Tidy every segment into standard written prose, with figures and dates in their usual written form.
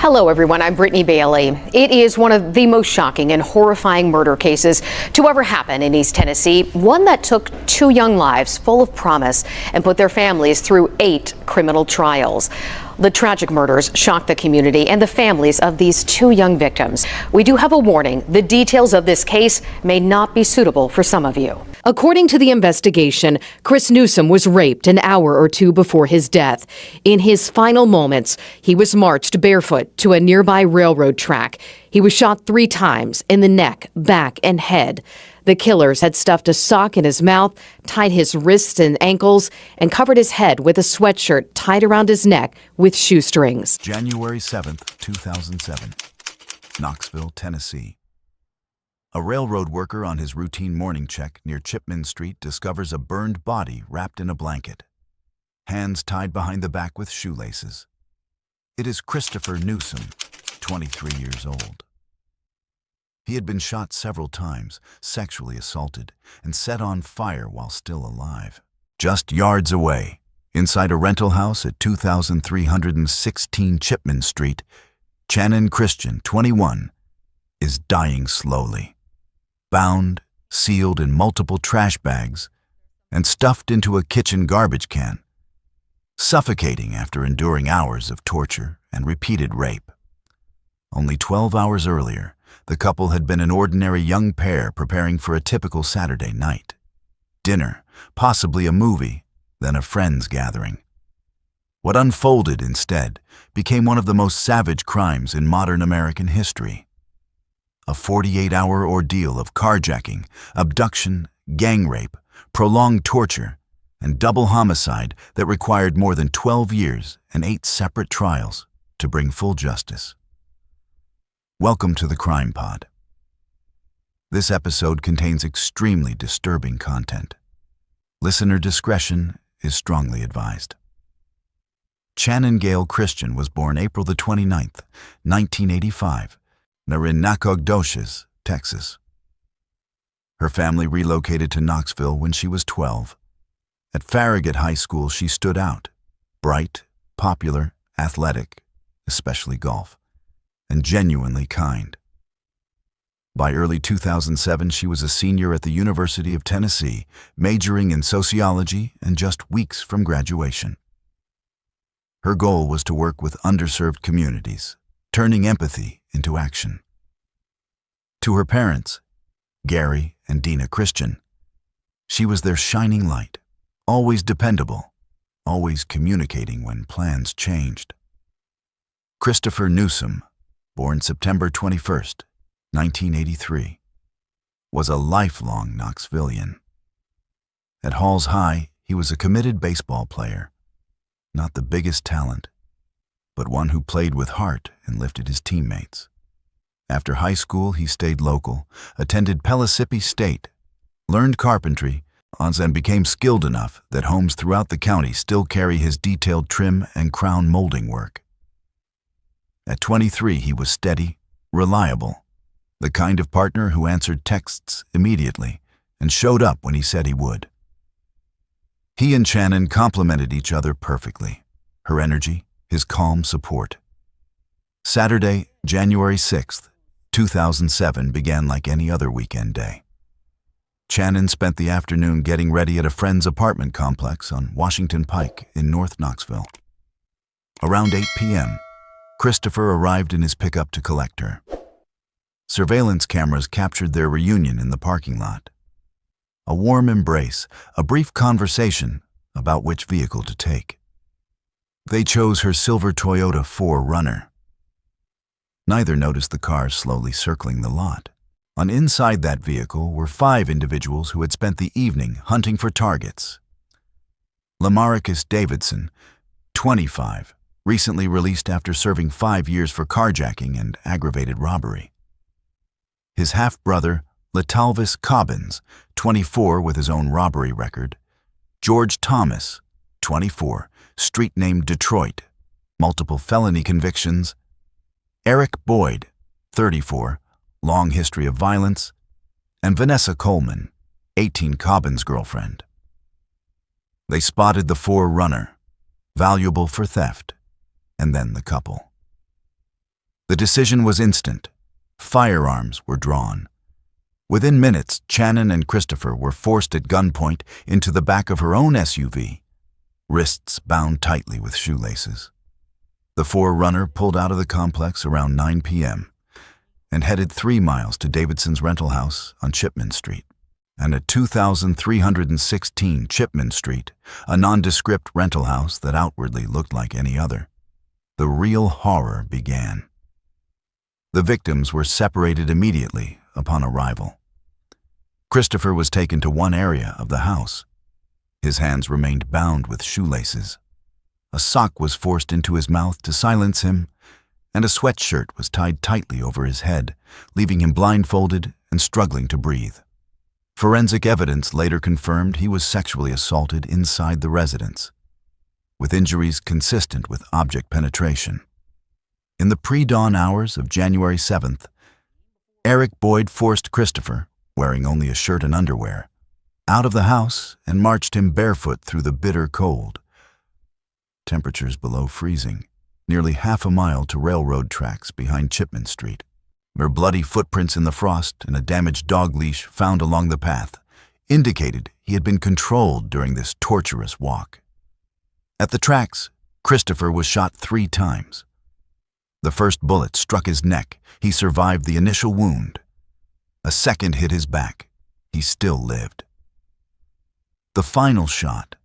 Hello, everyone. I'm Brittany Bailey. It is one of the most shocking and horrifying murder cases to ever happen in East Tennessee, one that took two young lives full of promise and put their families through 8 criminal trials. The tragic murders shocked the community and the families of these 2 young victims. We do have a warning. The details of this case may not be suitable for some of you. According to the investigation, Chris Newsom was raped an hour or 2 before his death. In his final moments, he was marched barefoot to a nearby railroad track. He was shot 3 times in the neck, back, and head. The killers had stuffed a sock in his mouth, tied his wrists and ankles, and covered his head with a sweatshirt tied around his neck with shoestrings. January 7th, 2007, Knoxville, Tennessee. A railroad worker on his routine morning check near Chipman Street discovers a burned body wrapped in a blanket, hands tied behind the back with shoelaces. It is Christopher Newsom, 23 years old. He had been shot several times, sexually assaulted, and set on fire while still alive. Just yards away, inside a rental house at 2316 Chipman Street, Channon Christian, 21, is dying slowly. Bound, sealed in multiple trash bags, and stuffed into a kitchen garbage can, suffocating after enduring hours of torture and repeated rape. Only 12 hours earlier, the couple had been an ordinary young pair preparing for a typical Saturday night. Dinner, possibly a movie, then a friends gathering. What unfolded instead became one of the most savage crimes in modern American history. A 48-hour ordeal of carjacking, abduction, gang rape, prolonged torture, and double homicide that required more than 12 years and 8 separate trials to bring full justice. Welcome to the Crime Pod. This episode contains extremely disturbing content. Listener discretion is strongly advised. Channon Gail Christian was born April the 29th, 1985, in Nacogdoches, Texas. Her family relocated to Knoxville when she was 12. At Farragut High School, she stood out, bright, popular, athletic, especially golf, and genuinely kind. By early 2007, she was a senior at the University of Tennessee, majoring in sociology and just weeks from graduation. Her goal was to work with underserved communities, turning empathy into action. To her parents, Gary and Dina Christian, she was their shining light, always dependable, always communicating when plans changed. Christopher Newsom, born September 21st, 1983, was a lifelong Knoxvillian. At Halls High, he was a committed baseball player, not the biggest talent, but one who played with heart and lifted his teammates. After high school, he stayed local, attended Pellissippi State, learned carpentry, and became skilled enough that homes throughout the county still carry his detailed trim and crown molding work. At 23, he was steady, reliable, the kind of partner who answered texts immediately and showed up when he said he would. He and Channon complemented each other perfectly, her energy, his calm support. Saturday, January 6th, 2007 began like any other weekend day. Channon spent the afternoon getting ready at a friend's apartment complex on Washington Pike in North Knoxville. Around 8 p.m., Christopher arrived in his pickup to collect her. Surveillance cameras captured their reunion in the parking lot. A warm embrace, a brief conversation about which vehicle to take. They chose her silver Toyota 4Runner. Neither noticed the car slowly circling the lot. On inside that vehicle were 5 individuals who had spent the evening hunting for targets. Lemaricus Davidson, 25, recently released after serving 5 years for carjacking and aggravated robbery. His half-brother, Letalvis Cobbins, 24, with his own robbery record. George Thomas, 24, street name Detroit, multiple felony convictions. Eric Boyd, 34, long history of violence. And Vanessa Coleman, 18, Cobbins' girlfriend. They spotted the 4Runner, valuable for theft, and then the couple. The decision was instant. Firearms were drawn. Within minutes, Channon and Christopher were forced at gunpoint into the back of her own SUV, wrists bound tightly with shoelaces. The forerunner pulled out of the complex around 9 p.m. and headed 3 miles to Davidson's rental house on Chipman Street. And at 2316 Chipman Street, a nondescript rental house that outwardly looked like any other, the real horror began. The victims were separated immediately upon arrival. Christopher was taken to one area of the house. His hands remained bound with shoelaces. A sock was forced into his mouth to silence him, and a sweatshirt was tied tightly over his head, leaving him blindfolded and struggling to breathe. Forensic evidence later confirmed he was sexually assaulted inside the residence, with injuries consistent with object penetration. In the pre-dawn hours of January 7th, Eric Boyd forced Christopher, wearing only a shirt and underwear, out of the house and marched him barefoot through the bitter cold. Temperatures below freezing, nearly half a mile to railroad tracks behind Chipman Street, where bloody footprints in the frost and a damaged dog leash found along the path indicated he had been controlled during this torturous walk. At the tracks, Christopher was shot 3 times. The first bullet struck his neck. He survived the initial wound. A second hit his back. He still lived. The final shot,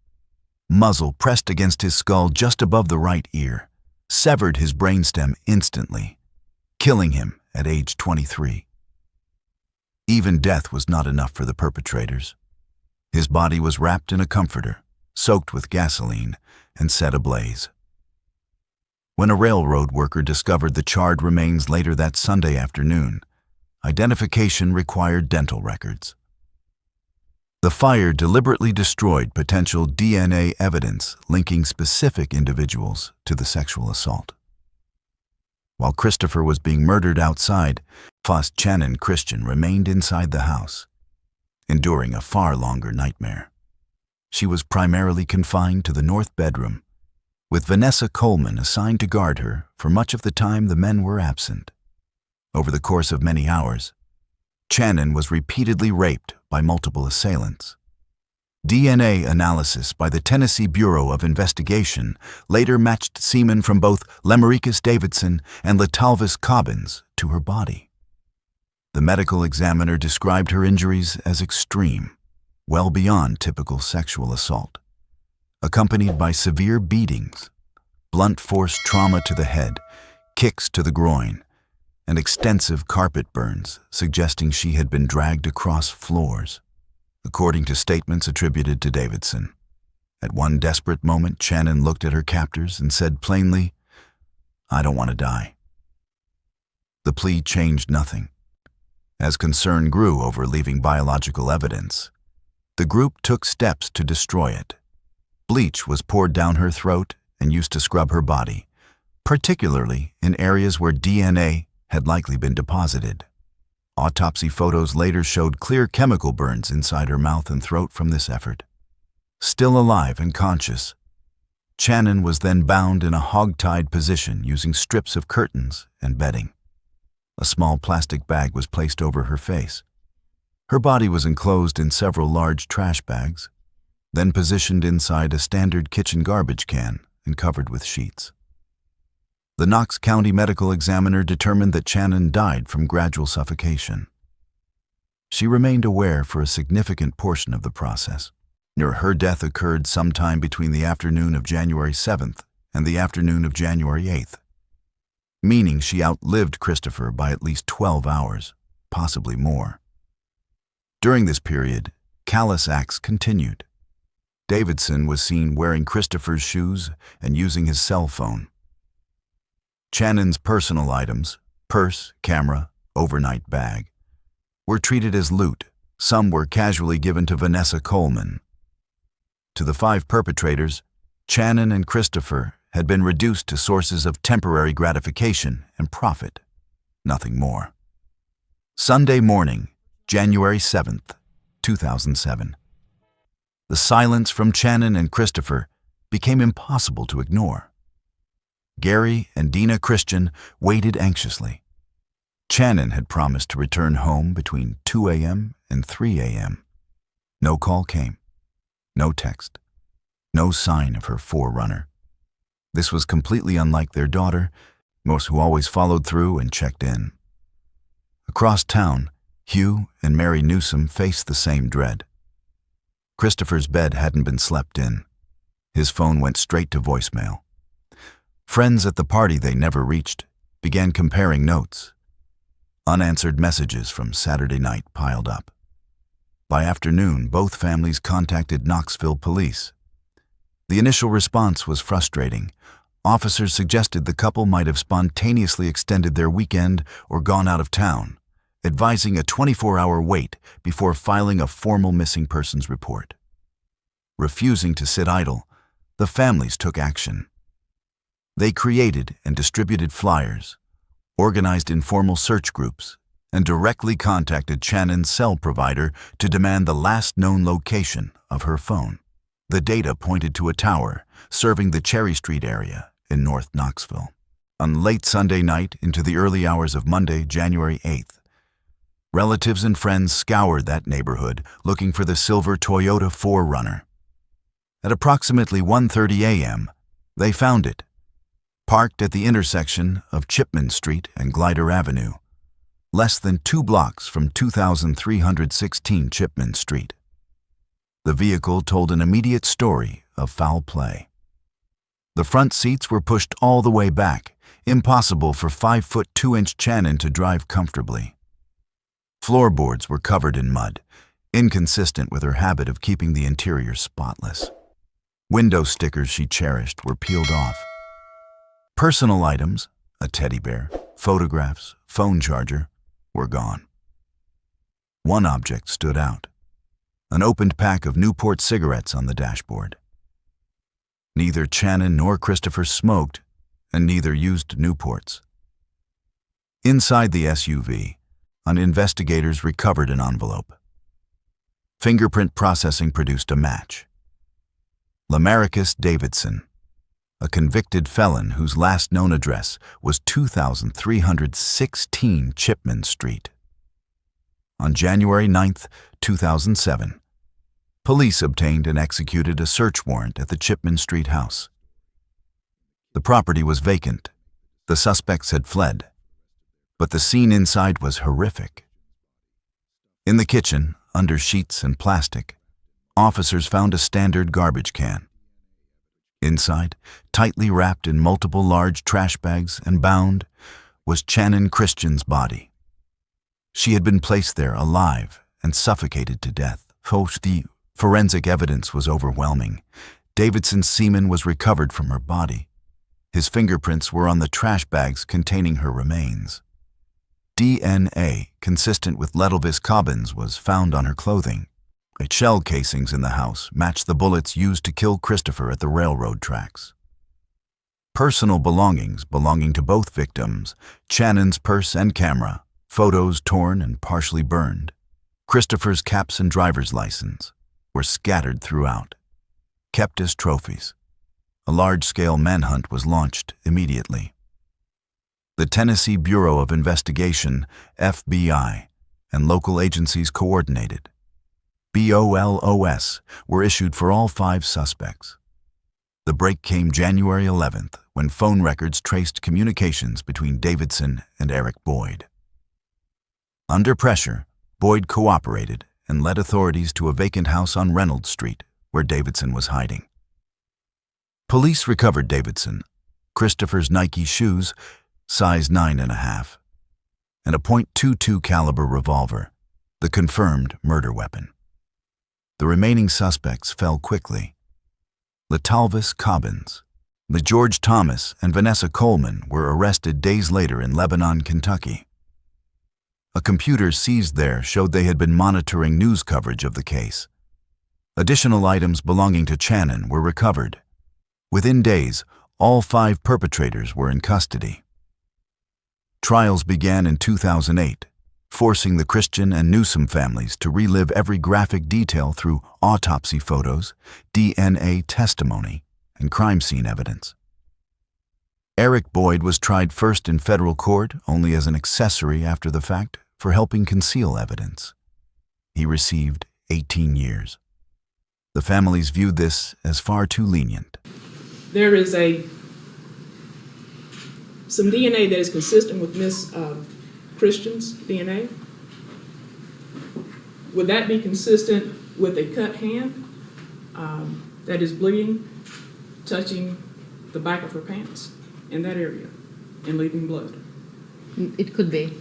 muzzle pressed against his skull just above the right ear, severed his brainstem instantly, killing him at age 23. Even death was not enough for the perpetrators. His body was wrapped in a comforter, soaked with gasoline, and set ablaze. When a railroad worker discovered the charred remains later that Sunday afternoon, identification required dental records. The fire deliberately destroyed potential DNA evidence linking specific individuals to the sexual assault. While Christopher was being murdered outside, Channon Christian remained inside the house, enduring a far longer nightmare. She was primarily confined to the north bedroom, with Vanessa Coleman assigned to guard her for much of the time the men were absent. Over the course of many hours, Channon was repeatedly raped by multiple assailants. DNA analysis by the Tennessee Bureau of Investigation later matched semen from both Lemaricus Davidson and Letalvis Cobbins to her body. The medical examiner described her injuries as extreme, well beyond typical sexual assault, accompanied by severe beatings, blunt force trauma to the head, kicks to the groin, and extensive carpet burns, suggesting she had been dragged across floors, according to statements attributed to Davidson. At one desperate moment, Channon looked at her captors and said plainly, "I don't want to die." The plea changed nothing. As concern grew over leaving biological evidence, the group took steps to destroy it. Bleach was poured down her throat and used to scrub her body, particularly in areas where DNA had likely been deposited. Autopsy photos later showed clear chemical burns inside her mouth and throat from this effort. Still alive and conscious, Channon was then bound in a hog-tied position using strips of curtains and bedding. A small plastic bag was placed over her face. Her body was enclosed in several large trash bags, then positioned inside a standard kitchen garbage can and covered with sheets. The Knox County medical examiner determined that Channon died from gradual suffocation. She remained aware for a significant portion of the process. Her death occurred sometime between the afternoon of January 7th and the afternoon of January 8th, meaning she outlived Christopher by at least 12 hours, possibly more. During this period, callous acts continued. Davidson was seen wearing Christopher's shoes and using his cell phone. Channon's personal items, purse, camera, overnight bag, were treated as loot. Some were casually given to Vanessa Coleman. To the 5 perpetrators, Channon and Christopher had been reduced to sources of temporary gratification and profit, nothing more. Sunday morning, January 7th, 2007. The silence from Channon and Christopher became impossible to ignore. Gary and Dina Christian waited anxiously. Channon had promised to return home between 2 a.m. and 3 a.m. No call came. No text. No sign of her forerunner. This was completely unlike their daughter, who always followed through and checked in. Across town, Hugh and Mary Newsom faced the same dread. Christopher's bed hadn't been slept in. His phone went straight to voicemail. Friends at the party they never reached began comparing notes. Unanswered messages from Saturday night piled up. By afternoon, both families contacted Knoxville police. The initial response was frustrating. Officers suggested the couple might have spontaneously extended their weekend or gone out of town, advising a 24-hour wait before filing a formal missing persons report. Refusing to sit idle, the families took action. They created and distributed flyers, organized informal search groups, and directly contacted Channon's cell provider to demand the last known location of her phone. The data pointed to a tower serving the Cherry Street area in North Knoxville. On late Sunday night into the early hours of Monday, January 8th, relatives and friends scoured that neighborhood looking for the silver Toyota 4Runner. At approximately 1:30 a.m., they found it, parked at the intersection of Chipman Street and Glider Avenue, less than 2 blocks from 2316 Chipman Street. The vehicle told an immediate story of foul play. The front seats were pushed all the way back, impossible for 5'2" Channon to drive comfortably. Floorboards were covered in mud, inconsistent with her habit of keeping the interior spotless. Window stickers she cherished were peeled off. Personal items, a teddy bear, photographs, phone charger, were gone. One object stood out: an opened pack of Newport cigarettes on the dashboard. Neither Channon nor Christopher smoked, and neither used Newports. Inside the SUV, investigators recovered an envelope. Fingerprint processing produced a match. Lemaricus Davidson, a convicted felon whose last known address was 2316 Chipman Street. On January 9, 2007, police obtained and executed a search warrant at the Chipman Street house. The property was vacant. The suspects had fled, but the scene inside was horrific. In the kitchen, under sheets and plastic, officers found a standard garbage can. Inside, tightly wrapped in multiple large trash bags and bound, was Channon Christian's body. She had been placed there alive and suffocated to death. The forensic evidence was overwhelming. Davidson's semen was recovered from her body. His fingerprints were on the trash bags containing her remains. DNA consistent with Letalvis Cobbins was found on her clothing. Shell casings in the house matched the bullets used to kill Christopher at the railroad tracks. Personal belongings belonging to both victims, Channon's purse and camera, photos torn and partially burned, Christopher's caps and driver's license, were scattered throughout, kept as trophies. A large-scale manhunt was launched immediately. The Tennessee Bureau of Investigation, FBI, and local agencies coordinated. BOLOS were issued for all 5 suspects. The break came January 11th when phone records traced communications between Davidson and Eric Boyd. Under pressure, Boyd cooperated and led authorities to a vacant house on Reynolds Street where Davidson was hiding. Police recovered Davidson, Christopher's Nike shoes, size 9.5, and a .22 caliber revolver, the confirmed murder weapon. The remaining suspects fell quickly. Letalvis Cobbins, George Thomas, and Vanessa Coleman were arrested days later in Lebanon, Kentucky. A computer seized there showed they had been monitoring news coverage of the case. Additional items belonging to Channon were recovered. Within days, all 5 perpetrators were in custody. Trials began in 2008, forcing the Christian and Newsom families to relive every graphic detail through autopsy photos, DNA testimony, and crime scene evidence. Eric Boyd was tried first in federal court only as an accessory after the fact for helping conceal evidence. He received 18 years. The families viewed this as far too lenient. There is some DNA that is consistent with Miss Christian's DNA. Would that be consistent with a cut hand that is bleeding, touching the back of her pants in that area and leaving blood? It could be.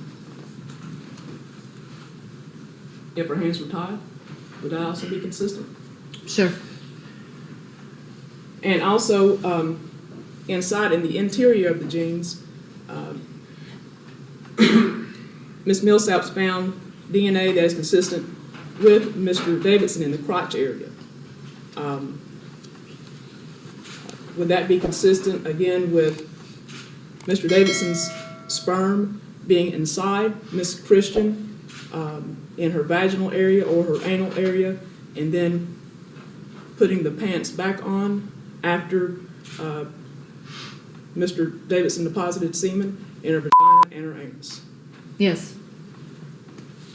If her hands were tied, would that also be consistent? Sure. And also, inside in the interior of the jeans, Ms. Millsaps found DNA that is consistent with Mr. Davidson in the crotch area. Would that be consistent, again, with Mr. Davidson's sperm being inside Ms. Christian in her vaginal area or her anal area, and then putting the pants back on after Mr. Davidson deposited semen in her vagina and her anus? Yes.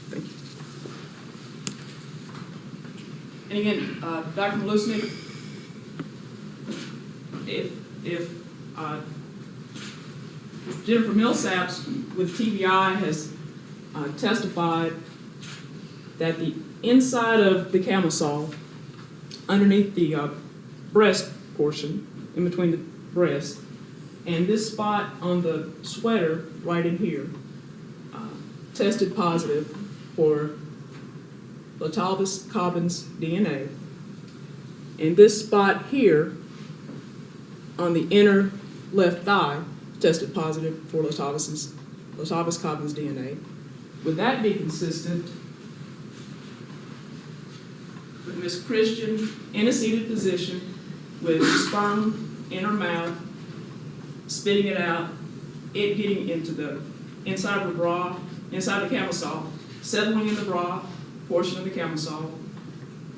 Thank you. And again, Dr. Malusnik, if Jennifer Millsaps with TBI has testified that the inside of the camisole, underneath the breast portion, in between the breast, and this spot on the sweater right in here, tested positive for Letalvis Cobbins DNA, and this spot here on the inner left thigh tested positive for Letalvis Cobbins DNA. Would that be consistent with Ms. Christian in a seated position with sperm in her mouth, spitting it out, it getting into the inside of her bra, inside the camisole, settling in the bra portion of the camisole,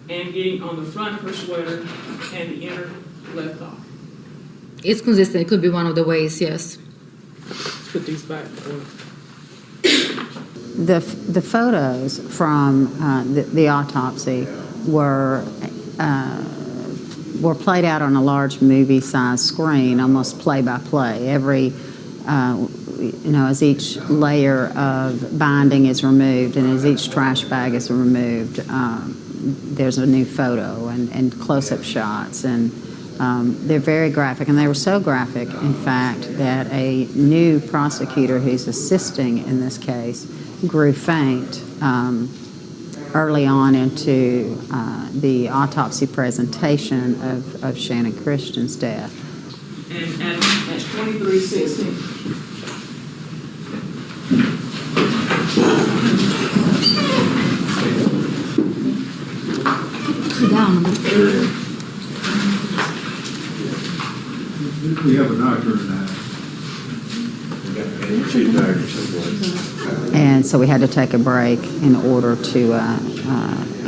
and getting on the front of her sweater and the inner left thigh? It's consistent. It could be one of the ways, yes. Let's put these back in order. The photos from the autopsy were played out on a large movie-sized screen, almost play-by-play. Every, as each layer of binding is removed and as each trash bag is removed, there's a new photo and close-up shots, and they're very graphic. And they were so graphic, in fact, that a new prosecutor who's assisting in this case grew faint early on into the autopsy presentation of Channon Christian's death. And at 23:16. We have a doctor in that. And so we had to take a break in order to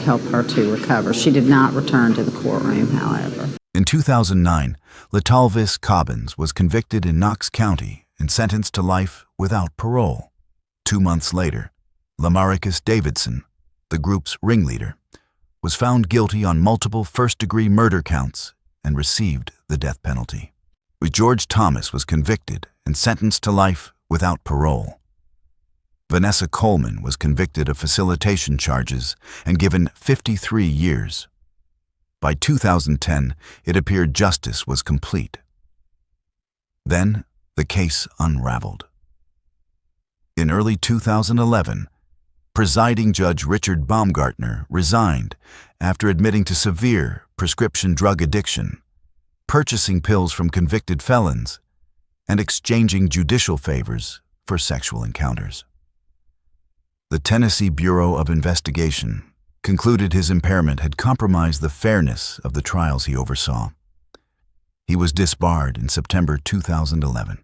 help her to recover. She did not return to the courtroom, however. In 2009, Letalvis Cobbins was convicted in Knox County and sentenced to life without parole. 2 months later, Lemaricus Davidson, the group's ringleader, was found guilty on multiple first-degree murder counts and received the death penalty. George Thomas was convicted and sentenced to life without parole. Vanessa Coleman was convicted of facilitation charges and given 53 years. By 2010, it appeared justice was complete. Then, the case unraveled. In early 2011, presiding Judge Richard Baumgartner resigned after admitting to severe prescription drug addiction, purchasing pills from convicted felons, and exchanging judicial favors for sexual encounters. The Tennessee Bureau of Investigation concluded his impairment had compromised the fairness of the trials he oversaw. He was disbarred in September 2011.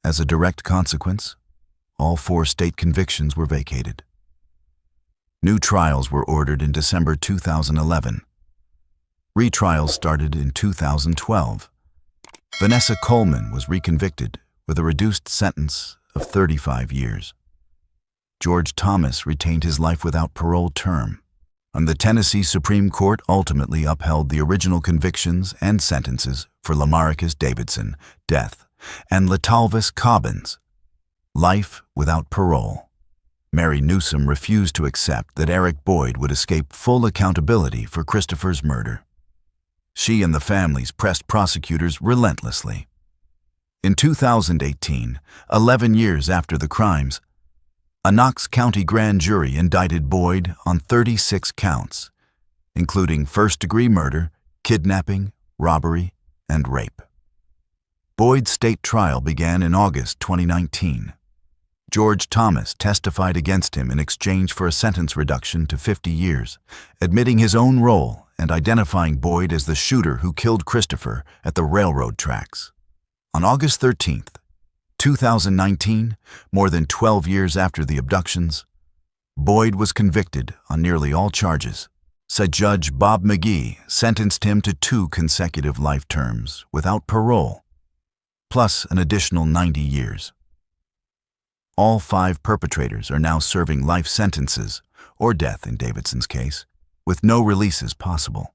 As a direct consequence, all 4 state convictions were vacated. New trials were ordered in December 2011. Retrials started in 2012. Vanessa Coleman was reconvicted with a reduced sentence of 35 years. George Thomas retained his life without parole term, and the Tennessee Supreme Court ultimately upheld the original convictions and sentences for Lemaricus Davidson, death, and Letalvis Cobbins, life without parole. Mary Newsom refused to accept that Eric Boyd would escape full accountability for Christopher's murder. She and the families pressed prosecutors relentlessly. In 2018, 11 years after the crimes, a Knox County grand jury indicted Boyd on 36 counts, including first-degree murder, kidnapping, robbery, and rape. Boyd's state trial began in August 2019. George Thomas testified against him in exchange for a sentence reduction to 50 years, admitting his own role and identifying Boyd as the shooter who killed Christopher at the railroad tracks. On August 13, 2019, more than 12 years after the abductions, Boyd was convicted on nearly all charges. Said Judge Bob McGee sentenced him to 2 consecutive life terms without parole, plus an additional 90 years. All 5 perpetrators are now serving life sentences, or death in Davidson's case, with no releases possible.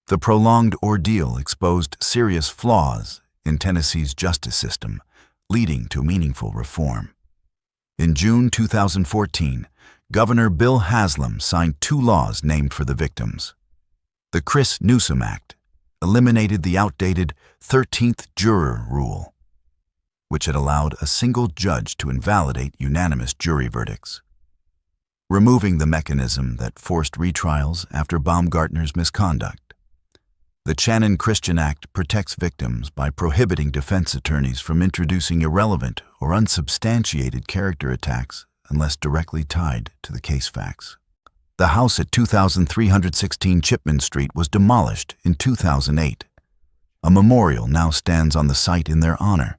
The prolonged ordeal exposed serious flaws in Tennessee's justice system, leading to meaningful reform. In June 2014, Governor Bill Haslam signed 2 laws named for the victims. The Chris Newsom Act eliminated the outdated 13th juror rule, which had allowed a single judge to invalidate unanimous jury verdicts, removing the mechanism that forced retrials after Baumgartner's misconduct. The Channon Christian Act protects victims by prohibiting defense attorneys from introducing irrelevant or unsubstantiated character attacks unless directly tied to the case facts. The house at 2316 Chipman Street was demolished in 2008. A memorial now stands on the site in their honor.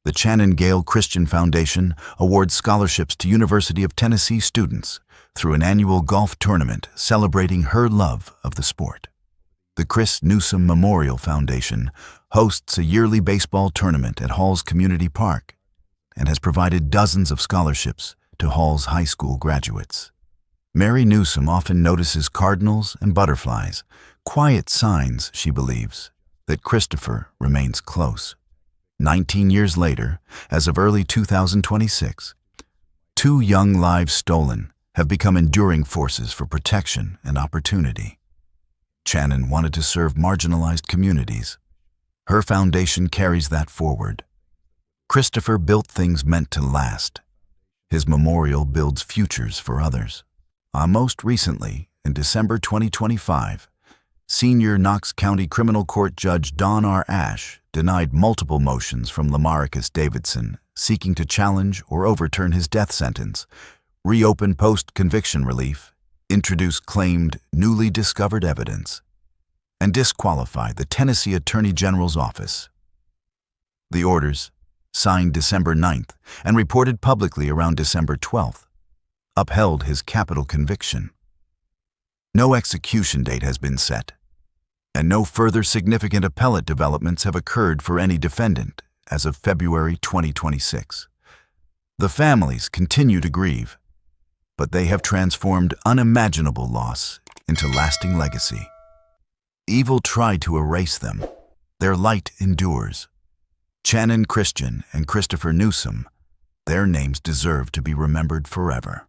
The Channon Gale Christian Foundation awards scholarships to University of Tennessee students through an annual golf tournament celebrating her love of the sport. The Chris Newsom Memorial Foundation hosts a yearly baseball tournament at Hall's Community Park and has provided dozens of scholarships to Hall's high school graduates. Mary Newsom often notices cardinals and butterflies, quiet signs, she believes, that Christopher remains close. 19 years later, as of early 2026, 2 young lives stolen have become enduring forces for protection and opportunity. Channon wanted to serve marginalized communities. Her foundation carries that forward. Christopher built things meant to last. His memorial builds futures for others. Most recently, in December 2025, Senior Knox County Criminal Court Judge Don R. Ashe denied multiple motions from Lemaricus Davidson seeking to challenge or overturn his death sentence, reopen post-conviction relief, introduce claimed newly discovered evidence, and disqualify the Tennessee Attorney General's office. The orders, signed December 9th and reported publicly around December 12th, upheld his capital conviction. No execution date has been set, and no further significant appellate developments have occurred for any defendant as of February 2026. The families continue to grieve, but they have transformed unimaginable loss into lasting legacy. Evil tried to erase them. Their light endures. Channon Christian and Christopher Newsom, their names deserve to be remembered forever.